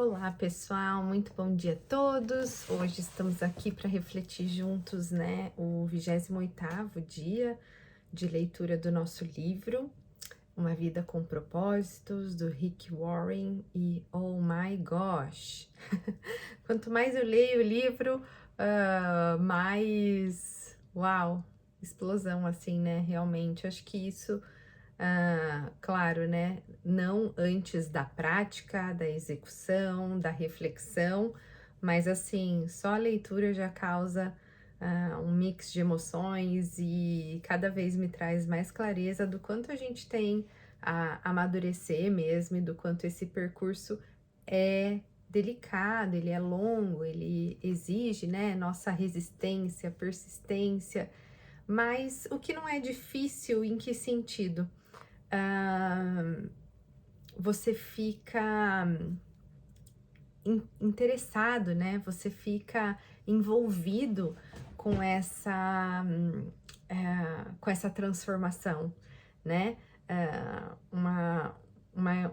Olá, pessoal, muito bom dia a todos. Hoje estamos aqui para refletir juntos, né, o 28º dia de leitura do nosso livro, Uma Vida com Propósitos, do Rick Warren e Oh My Gosh. Quanto mais eu leio o livro, mais, uau, explosão assim, né, realmente. Acho que isso claro, né? Não antes da prática, da execução, da reflexão, mas assim, só a leitura já causa um mix de emoções e cada vez me traz mais clareza do quanto a gente tem a amadurecer mesmo e do quanto esse percurso é delicado, ele é longo, ele exige, né, nossa resistência, persistência, mas o que não é difícil, em que sentido? ah, Você fica interessado, né? Você fica envolvido com com essa transformação, né?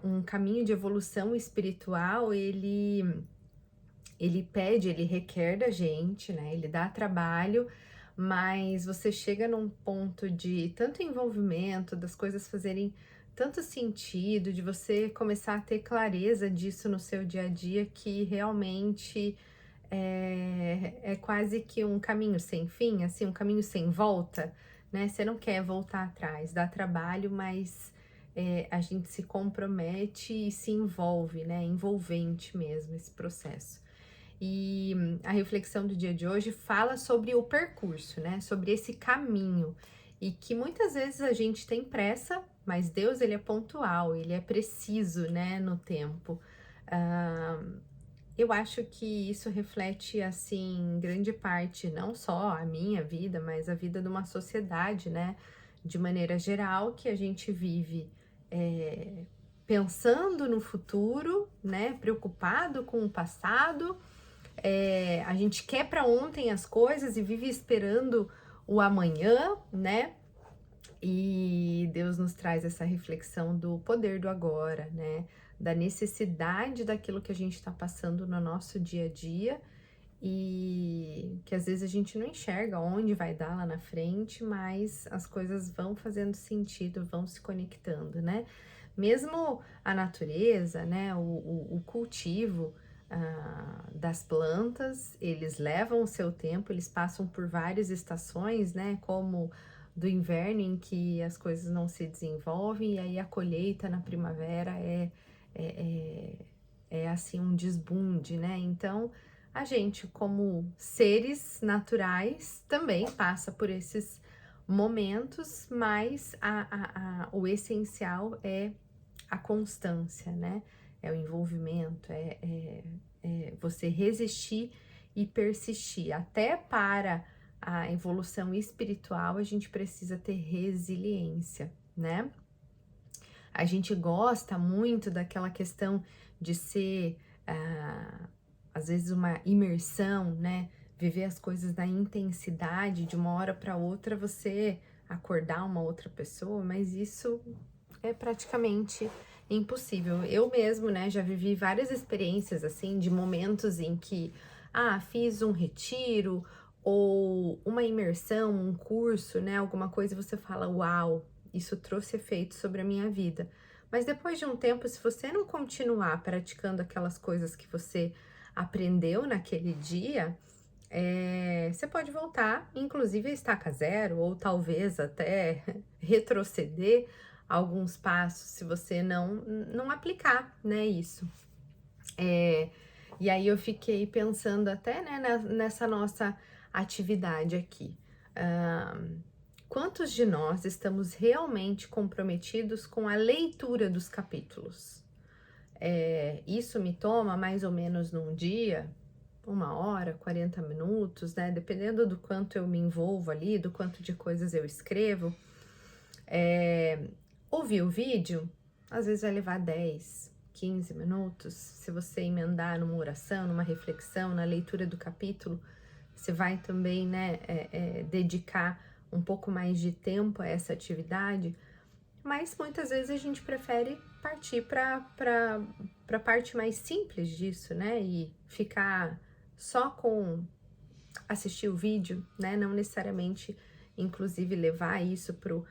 Um caminho de evolução espiritual, ele pede, ele requer da gente, né? Ele dá trabalho, mas você chega num ponto de tanto envolvimento, das coisas fazerem tanto sentido, de você começar a ter clareza disso no seu dia a dia, que realmente é quase que um caminho sem fim, assim, um caminho sem volta, né? Você não quer voltar atrás, dá trabalho, mas a gente se compromete e se envolve, né? Envolvente mesmo esse processo. E a reflexão do dia de hoje fala sobre o percurso, né? Sobre esse caminho. E que muitas vezes a gente tem pressa, mas Deus, ele é pontual, ele é preciso, né? No tempo. Ah, eu acho que isso reflete, assim, grande parte, não só a minha vida, mas a vida de uma sociedade, né? De maneira geral, que a gente vive pensando no futuro, né? Preocupado com o passado, a gente quer para ontem as coisas e vive esperando o amanhã, né? E Deus nos traz essa reflexão do poder do agora, né? Da necessidade daquilo que a gente está passando no nosso dia a dia e que às vezes a gente não enxerga onde vai dar lá na frente, mas as coisas vão fazendo sentido, vão se conectando, né? Mesmo a natureza, né? O cultivo das plantas, eles levam o seu tempo, eles passam por várias estações, né? Como do inverno em que as coisas não se desenvolvem, e aí a colheita na primavera é, é assim um desbunde, né? Então a gente, como seres naturais, também passa por esses momentos, mas o essencial é a constância, né? É o envolvimento, é você resistir e persistir. Até para a evolução espiritual, a gente precisa ter resiliência, né? A gente gosta muito daquela questão de ser, às vezes, uma imersão, né? Viver as coisas na intensidade, de uma hora para outra você acordar uma outra pessoa, mas isso é praticamente impossível. Eu mesmo, né, já vivi várias experiências assim, de momentos em que, fiz um retiro ou uma imersão, um curso, né, alguma coisa e você fala, uau, isso trouxe efeito sobre a minha vida. Mas depois de um tempo, se você não continuar praticando aquelas coisas que você aprendeu naquele dia, você pode voltar, inclusive a estaca zero, ou talvez até retroceder alguns passos se você não aplicar, né, isso. E aí eu fiquei pensando até, né, nessa nossa atividade aqui. Quantos de nós estamos realmente comprometidos com a leitura dos capítulos? Isso me toma mais ou menos num dia, 1 hora, 40 minutos, né? Dependendo do quanto eu me envolvo ali, do quanto de coisas eu escrevo. Ouvir o vídeo, às vezes vai levar 10, 15 minutos. Se você emendar numa oração, numa reflexão, na leitura do capítulo, você vai também, né, dedicar um pouco mais de tempo a essa atividade. mas muitas vezes a gente prefere partir para a parte mais simples disso, né? E ficar só com assistir o vídeo, né? Não necessariamente, inclusive, levar isso pro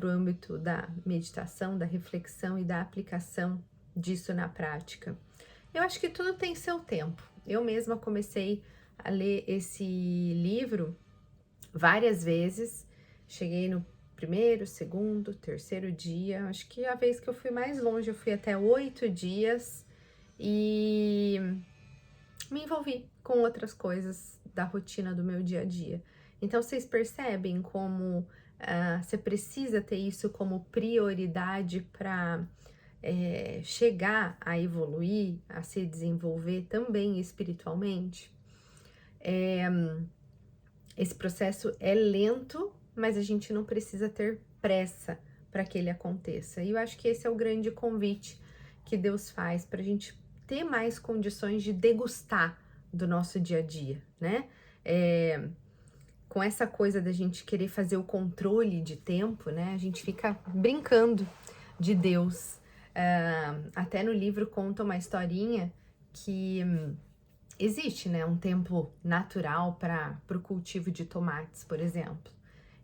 âmbito da meditação, da reflexão e da aplicação disso na prática. Eu acho que tudo tem seu tempo. Eu mesma comecei a ler esse livro várias vezes, cheguei no primeiro, segundo, terceiro dia, acho que a vez que eu fui mais longe, eu fui até 8 dias e me envolvi com outras coisas da rotina do meu dia a dia. Então, vocês percebem como você precisa ter isso como prioridade para chegar a evoluir, a se desenvolver também espiritualmente? Esse processo é lento, mas a gente não precisa ter pressa para que ele aconteça. E eu acho que esse é o grande convite que Deus faz para a gente ter mais condições de degustar do nosso dia a dia, né? Com essa coisa da gente querer fazer o controle de tempo, né? A gente fica brincando de Deus. Até no livro conta uma historinha que existe, né, um tempo natural para o cultivo de tomates, por exemplo.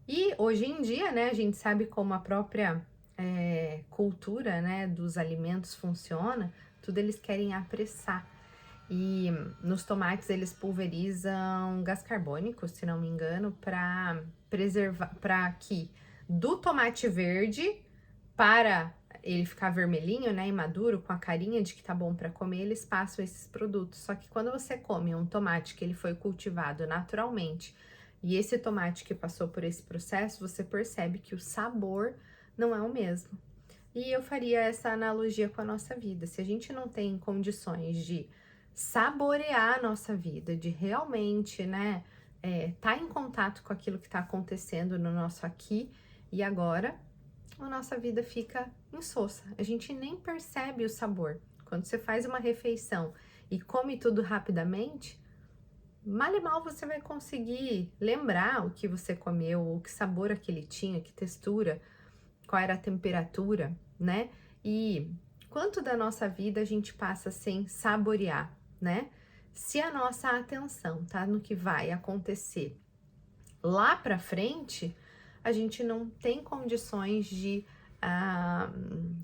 E hoje em dia, né, a gente sabe como a própria cultura, né, dos alimentos funciona, tudo eles querem apressar. E nos tomates eles pulverizam gás carbônico, se não me engano, para preservar, para que do tomate verde para ele ficar vermelhinho, né, e maduro, com a carinha de que tá bom para comer, eles passam esses produtos. Só que quando você come um tomate que ele foi cultivado naturalmente, e esse tomate que passou por esse processo, você percebe que o sabor não é o mesmo. E eu faria essa analogia com a nossa vida. Se a gente não tem condições de saborear a nossa vida, de realmente, né, tá em contato com aquilo que tá acontecendo no nosso aqui e agora, a nossa vida fica insossa. A gente nem percebe o sabor. Quando você faz uma refeição e come tudo rapidamente, mal e mal você vai conseguir lembrar o que você comeu, o que sabor aquele tinha, que textura, qual era a temperatura, né? E quanto da nossa vida a gente passa sem saborear, né? Se a nossa atenção tá no que vai acontecer lá pra frente, a gente não tem condições de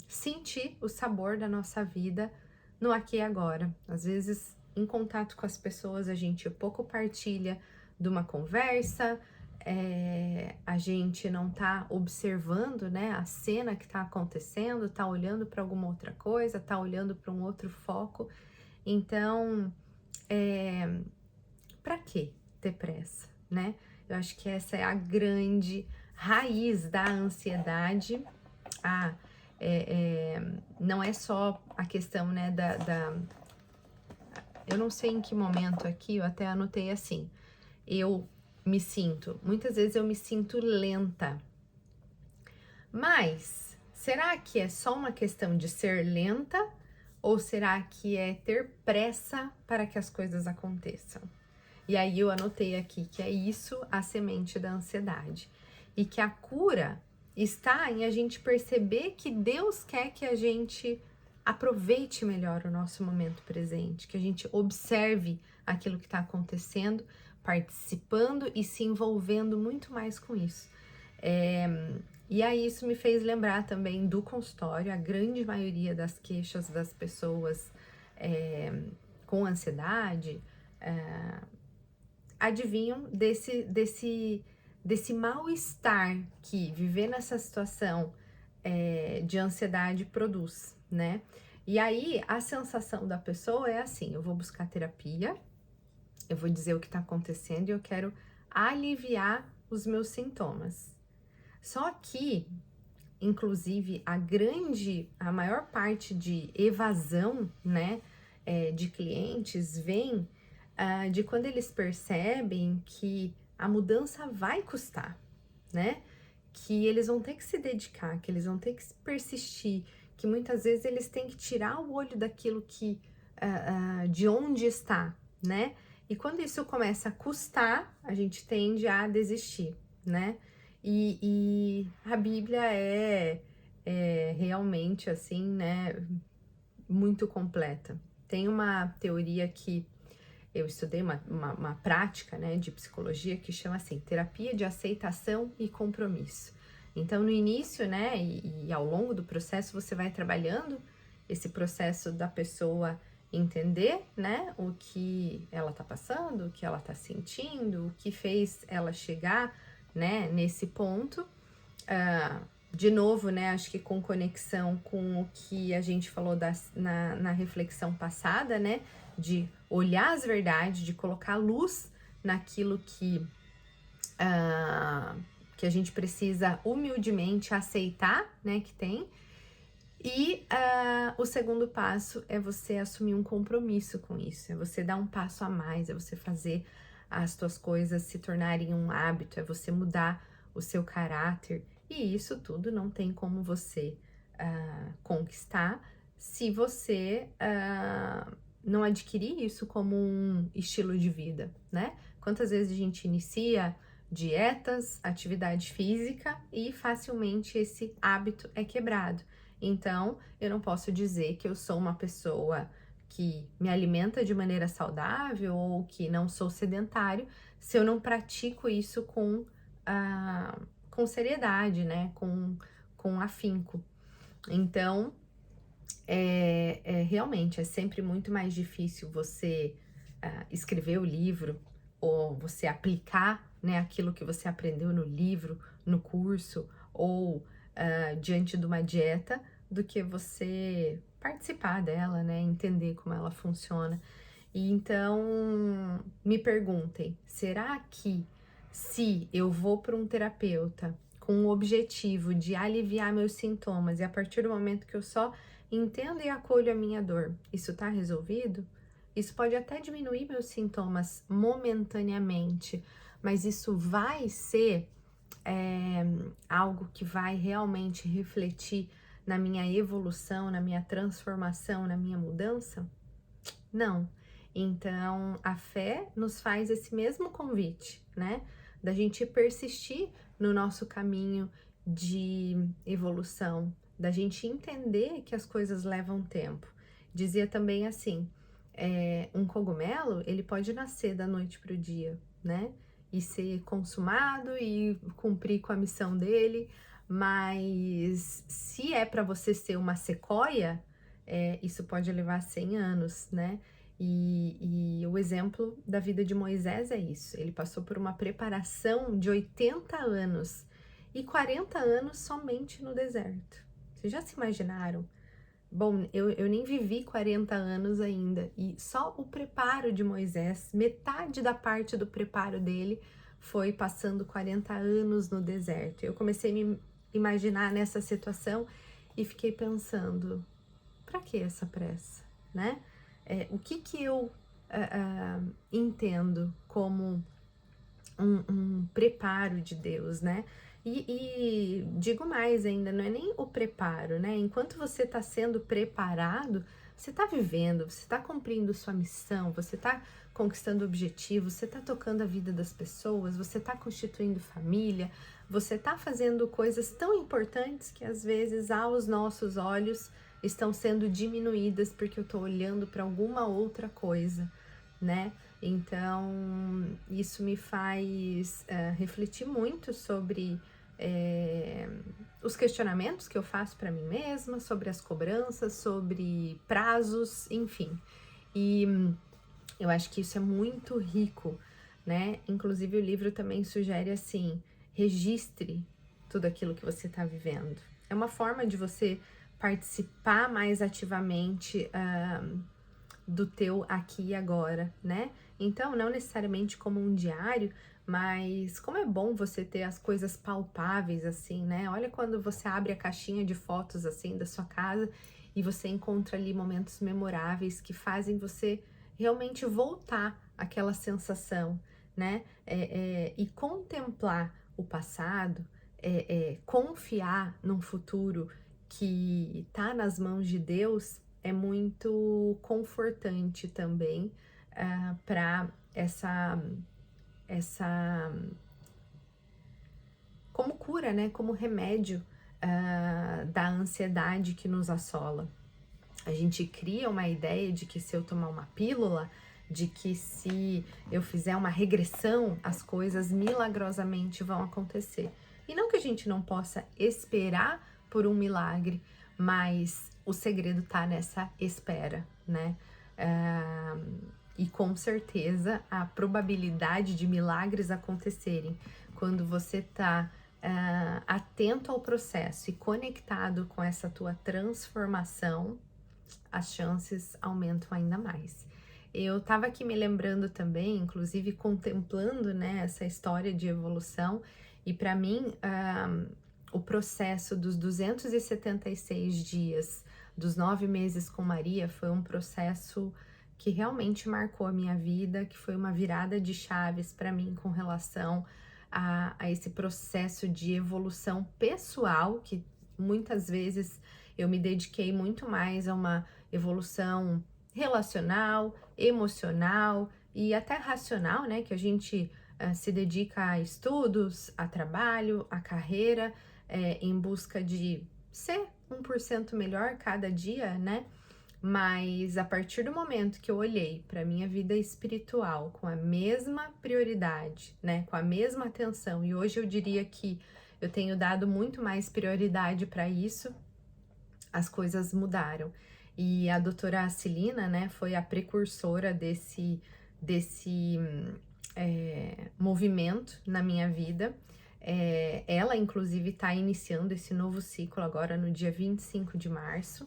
sentir o sabor da nossa vida no aqui e agora. Às vezes, em contato com as pessoas, a gente pouco partilha de uma conversa, a gente não tá observando, né, a cena que tá acontecendo, tá olhando para alguma outra coisa, tá olhando para um outro foco. Então, para que ter pressa, né? Eu acho que essa é a grande raiz da ansiedade. Não é só a questão, né, eu não sei em que momento aqui, eu até anotei assim, muitas vezes eu me sinto lenta. Mas, será que é só uma questão de ser lenta? Ou será que é ter pressa para que as coisas aconteçam? E aí eu anotei aqui que é isso a semente da ansiedade. E que a cura está em a gente perceber que Deus quer que a gente aproveite melhor o nosso momento presente, que a gente observe aquilo que está acontecendo, participando e se envolvendo muito mais com isso. E aí isso me fez lembrar também do consultório. A grande maioria das queixas das pessoas com ansiedade advinham desse mal-estar que viver nessa situação de ansiedade produz, né? E aí a sensação da pessoa é assim: eu vou buscar terapia, eu vou dizer o que tá acontecendo e eu quero aliviar os meus sintomas. Só que, inclusive, a maior parte de evasão, né, de clientes vem de quando eles percebem que a mudança vai custar, né? Que eles vão ter que se dedicar, que eles vão ter que persistir, que muitas vezes eles têm que tirar o olho daquilo que de onde está, né? E quando isso começa a custar, a gente tende a desistir, né? E a Bíblia realmente, assim, né, muito completa. Tem uma teoria que eu estudei, uma prática, né, de psicologia que chama assim, terapia de aceitação e compromisso. Então, no início, né, e ao longo do processo, você vai trabalhando esse processo da pessoa entender, né, o que ela tá passando, o que ela tá sentindo, o que fez ela chegar, né, nesse ponto. De novo, né, acho que com conexão com o que a gente falou na reflexão passada, né, de olhar as verdades, de colocar luz naquilo que a gente precisa humildemente aceitar, né, que tem. E o segundo passo é você assumir um compromisso com isso, é você dar um passo a mais, é você fazer as tuas coisas se tornarem um hábito, é você mudar o seu caráter. E isso tudo não tem como você conquistar se você não adquirir isso como um estilo de vida, né? Quantas vezes a gente inicia dietas, atividade física e facilmente esse hábito é quebrado. Então, eu não posso dizer que eu sou uma pessoa que me alimenta de maneira saudável ou que não sou sedentário se eu não pratico isso com seriedade, né? Com afinco. Então, realmente é sempre muito mais difícil você escrever o livro ou você aplicar, né, aquilo que você aprendeu no livro, no curso ou diante de uma dieta do que você participar dela, né, entender como ela funciona. E então, me perguntem, será que se eu vou para um terapeuta com o objetivo de aliviar meus sintomas e a partir do momento que eu só entendo e acolho a minha dor, isso tá resolvido? Isso pode até diminuir meus sintomas momentaneamente, mas isso vai ser algo que vai realmente refletir na minha evolução, na minha transformação, na minha mudança? Não. Então, a fé nos faz esse mesmo convite, né? Da gente persistir no nosso caminho de evolução, da gente entender que as coisas levam tempo. Dizia também assim, um cogumelo, ele pode nascer da noite para o dia, né? E ser consumado e cumprir com a missão dele, mas se é para você ser uma sequoia, isso pode levar 100 anos, né? E o exemplo da vida de Moisés é isso. Ele passou por uma preparação de 80 anos e 40 anos somente no deserto. Vocês já se imaginaram? Bom, eu nem vivi 40 anos ainda e só o preparo de Moisés, metade da parte do preparo dele foi passando 40 anos no deserto. Eu comecei a me imaginar nessa situação e fiquei pensando, para que essa pressa, né? O que eu entendo como um preparo de Deus, né? E digo mais ainda, não é nem o preparo, né? Enquanto você está sendo preparado, você está vivendo, você está cumprindo sua missão, você está conquistando objetivos, você está tocando a vida das pessoas, você está constituindo família, você está fazendo coisas tão importantes que às vezes aos nossos olhos estão sendo diminuídas porque eu estou olhando para alguma outra coisa, né? Então, isso me faz refletir muito sobre os questionamentos que eu faço para mim mesma, sobre as cobranças, sobre prazos, enfim. E eu acho que isso é muito rico, né? Inclusive, o livro também sugere assim: registre tudo aquilo que você está vivendo. É uma forma de você participar mais ativamente do teu aqui e agora, né? Então, não necessariamente como um diário, mas como é bom você ter as coisas palpáveis assim, né? Olha quando você abre a caixinha de fotos assim da sua casa e você encontra ali momentos memoráveis que fazem você realmente voltar àquela sensação, né? E contemplar o passado, confiar num futuro que tá nas mãos de Deus é muito confortante também para essa como cura, né? Como remédio da ansiedade que nos assola. A gente cria uma ideia de que se eu tomar uma pílula, de que se eu fizer uma regressão, as coisas milagrosamente vão acontecer. E não que a gente não possa esperar por um milagre, mas o segredo tá nessa espera, né? E com certeza a probabilidade de milagres acontecerem quando você tá atento ao processo e conectado com essa tua transformação, as chances aumentam ainda mais. Eu estava aqui me lembrando também, inclusive contemplando, né, essa história de evolução, e para mim o processo dos 276 dias, dos 9 meses com Maria, foi um processo que realmente marcou a minha vida, que foi uma virada de chaves para mim com relação a esse processo de evolução pessoal, que muitas vezes eu me dediquei muito mais a uma evolução relacional, emocional e até racional, né? Que a gente se dedica a estudos, a trabalho, a carreira, em busca de ser 1% melhor cada dia, né? Mas a partir do momento que eu olhei para minha vida espiritual com a mesma prioridade, né, com a mesma atenção, e hoje eu diria que eu tenho dado muito mais prioridade para isso, as coisas mudaram. E a doutora Celina, né, foi a precursora desse movimento na minha vida. Ela, inclusive, está iniciando esse novo ciclo agora no dia 25 de março.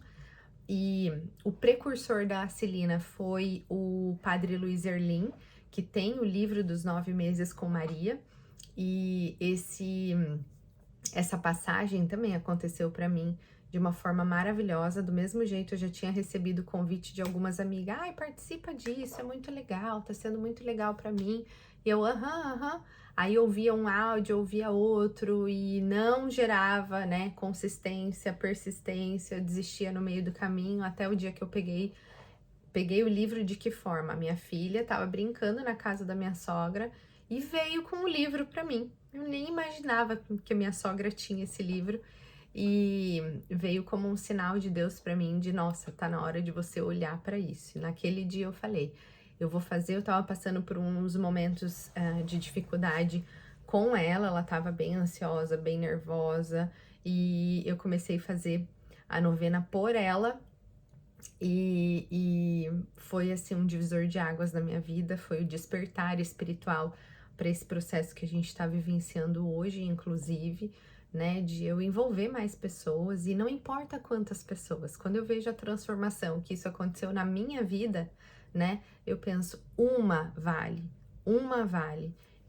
E o precursor da Celina foi o padre Luiz Erlim, que tem o livro dos 9 meses com Maria. E essa passagem também aconteceu para mim de uma forma maravilhosa. Do mesmo jeito, eu já tinha recebido o convite de algumas amigas. Ai, participa disso, é muito legal, tá sendo muito legal para mim. E eu, aham. Aí eu ouvia um áudio, ouvia outro e não gerava, né, consistência, persistência, eu desistia no meio do caminho até o dia que eu peguei o livro. De que forma? A minha filha estava brincando na casa da minha sogra e veio com o livro para mim. Eu nem imaginava que a minha sogra tinha esse livro e veio como um sinal de Deus para mim de, nossa, tá na hora de você olhar para isso. E naquele dia eu falei, eu vou fazer. Eu tava passando por uns momentos de dificuldade com ela tava bem ansiosa, bem nervosa, e eu comecei a fazer a novena por ela, e foi assim um divisor de águas na minha vida, foi o despertar espiritual para esse processo que a gente está vivenciando hoje, inclusive, né, de eu envolver mais pessoas, e não importa quantas pessoas, quando eu vejo a transformação que isso aconteceu na minha vida, né, eu penso, uma vale,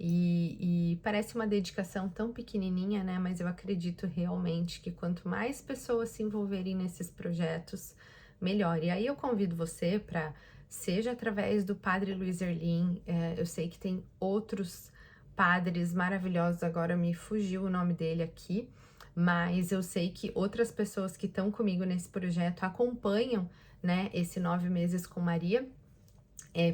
e parece uma dedicação tão pequenininha, né, mas eu acredito realmente que quanto mais pessoas se envolverem nesses projetos, melhor. E aí eu convido você para, seja através do Padre Luiz Erlim, eu sei que tem outros padres maravilhosos, agora me fugiu o nome dele aqui, mas eu sei que outras pessoas que estão comigo nesse projeto acompanham, né, esse 9 meses com Maria,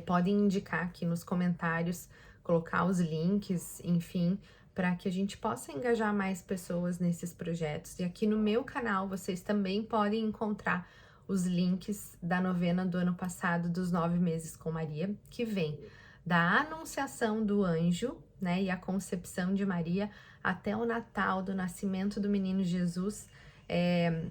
podem indicar aqui nos comentários, colocar os links, enfim, para que a gente possa engajar mais pessoas nesses projetos. E aqui no meu canal vocês também podem encontrar os links da novena do ano passado, dos 9 meses com Maria, que vem da anunciação do anjo, né, e a concepção de Maria, até o Natal, do nascimento do menino Jesus.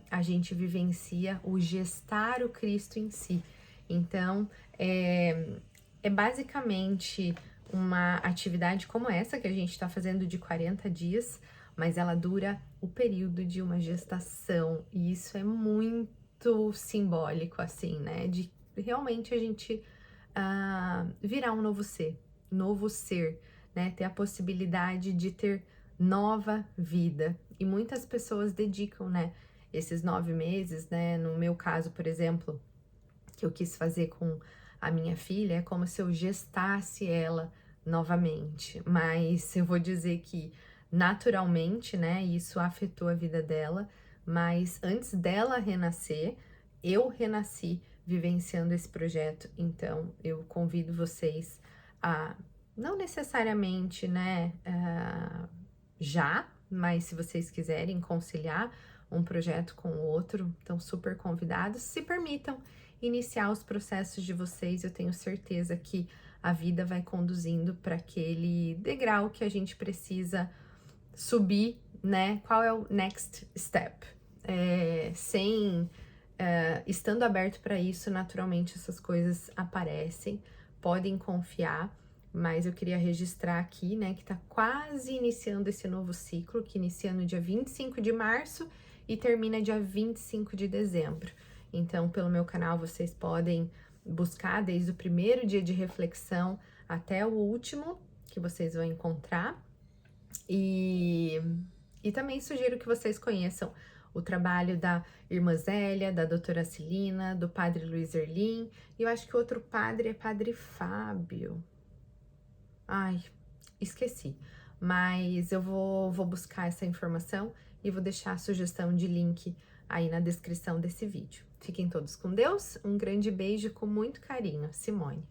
A gente vivencia o gestar o Cristo em si. Então, é basicamente uma atividade como essa que a gente está fazendo de 40 dias, mas ela dura o período de uma gestação, e isso é muito simbólico, assim, né? De realmente a gente virar um novo ser, né? Ter a possibilidade de ter nova vida. E muitas pessoas dedicam, né, esses 9 meses, né? No meu caso, por exemplo, que eu quis fazer com a minha filha, é como se eu gestasse ela novamente. Mas eu vou dizer que naturalmente, né, isso afetou a vida dela, mas antes dela renascer, eu renasci vivenciando esse projeto. Então eu convido vocês a, não necessariamente, né, já, mas se vocês quiserem conciliar um projeto com o outro, estão super convidados. Se permitam iniciar os processos de vocês, eu tenho certeza que a vida vai conduzindo para aquele degrau que a gente precisa subir, né? Qual é o next step? Estando aberto para isso, naturalmente essas coisas aparecem, podem confiar, mas eu queria registrar aqui, né, que tá quase iniciando esse novo ciclo, que inicia no dia 25 de março e termina dia 25 de dezembro. Então, pelo meu canal, vocês podem buscar desde o primeiro dia de reflexão até o último, que vocês vão encontrar. E também sugiro que vocês conheçam o trabalho da irmã Zélia, da doutora Celina, do padre Luiz Erlim, e eu acho que o outro padre é padre Fábio. Ai, esqueci. Mas eu vou buscar essa informação e vou deixar a sugestão de link aí na descrição desse vídeo. Fiquem todos com Deus, um grande beijo com muito carinho, Simone.